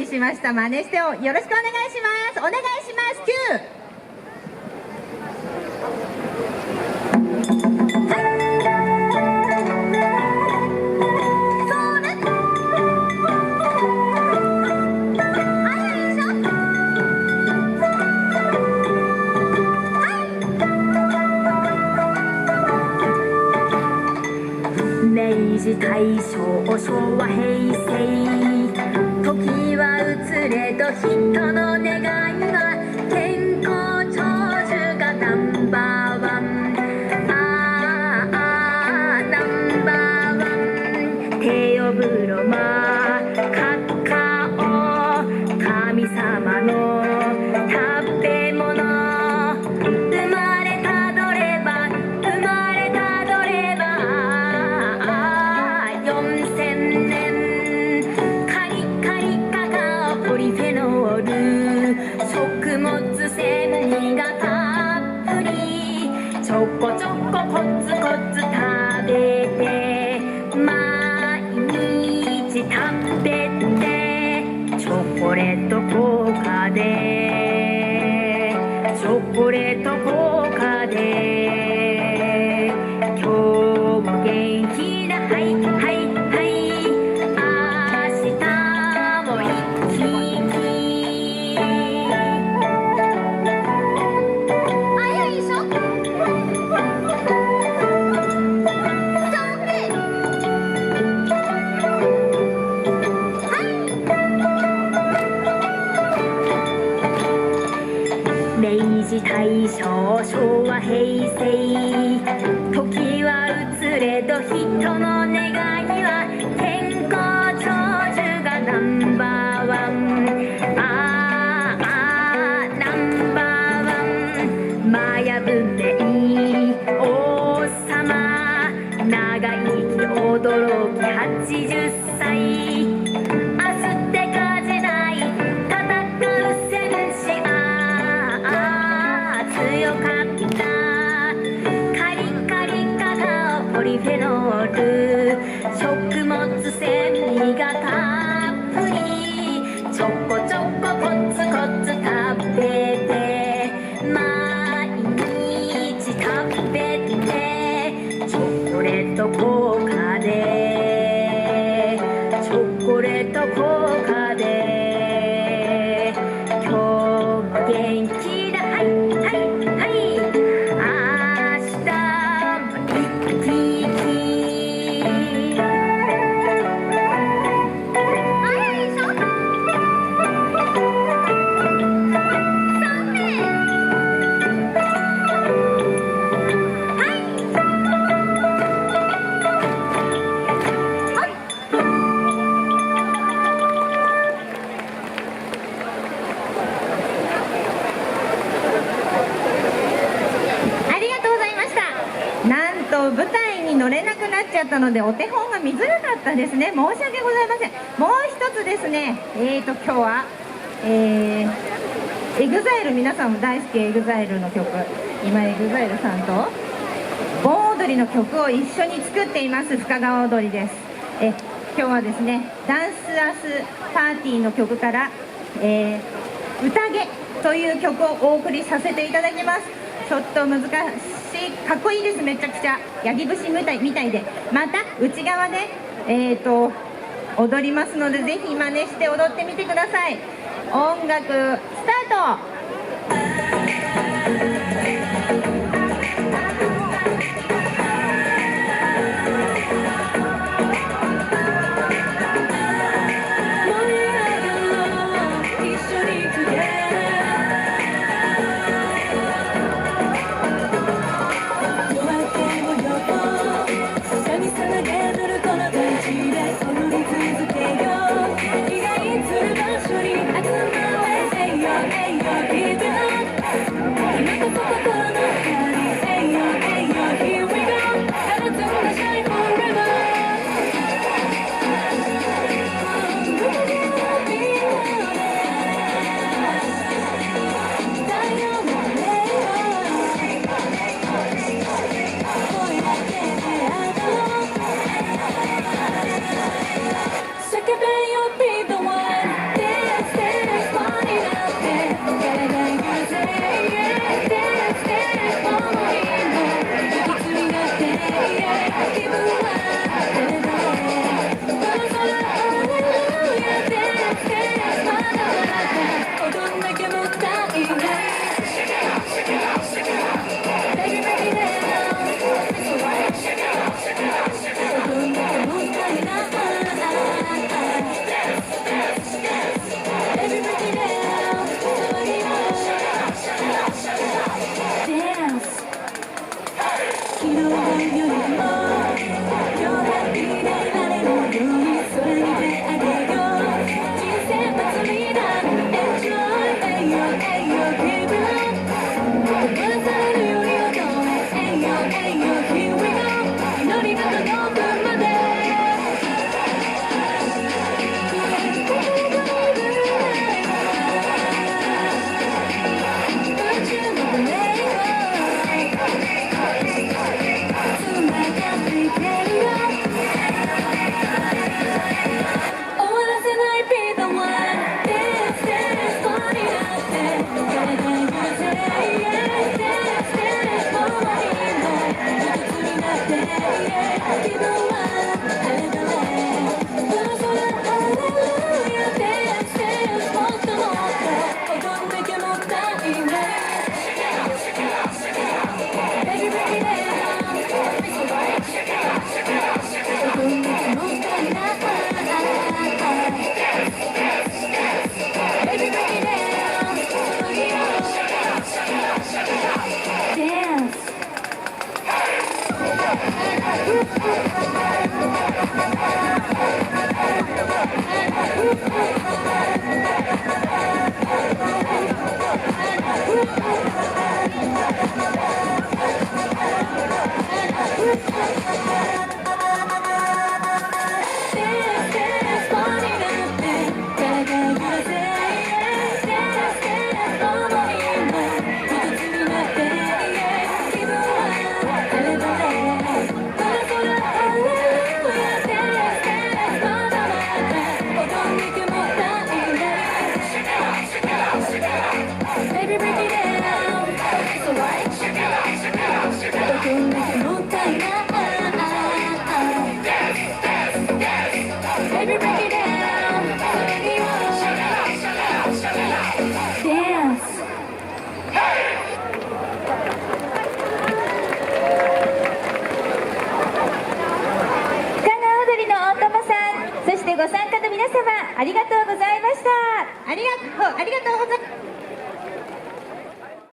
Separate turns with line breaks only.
にしました。真似してよろしくお願いします。お願いします。9。
明治大正昭和平成時は移れど人の願いは健康長寿がナンバーワンナンバーワン手を風呂まカカオ神様の食べ物生まれたどれば4000年カリカリカカオポリフェノール食物繊維がたっぷりちょこちょこコツコツ食べて毎日食べてチョコレート効果でチョコレート効果で今日も元気だはいはい明治大正昭和平成時は移れど人の願いは健康長寿がナンバーワンナンバーワンマヤ文明王様長生き驚き80歳明日ってかじない戦う戦士強かったカリカリカカオポリフェノール食物繊維がたっぷりちょこちょこコツコツ食べて毎日食べてチョコレート効果でチョコレート効果で今日も元気だはい
舞台に乗れなくなっちゃったのでお手本が見づらかったですね。申し訳ございません。もう一つですね、今日はEXILE 皆さんも大好きEXILE の曲今EXILE さんと盆踊りの曲を一緒に作っています深川踊りです。今日はですねダンスアスパーティーの曲から「宴」という曲をお送りさせていただきます。ちょっと難しいかっこいいです。めちゃくちゃヤギ節みたいでまた内側で踊りますのでぜひ真似して踊ってみてください。音楽スタート。
Hey yo, 昨日よりも今日ハッピーでいられるように空に手あげよう人生祭りだ Enjoy Ayo Ayo Give it up 戻されるより踊れ Ayo Ayo Here we go 祈りが届くまで
そしてご参加の皆様ありがとうございました。
ありがとうございます。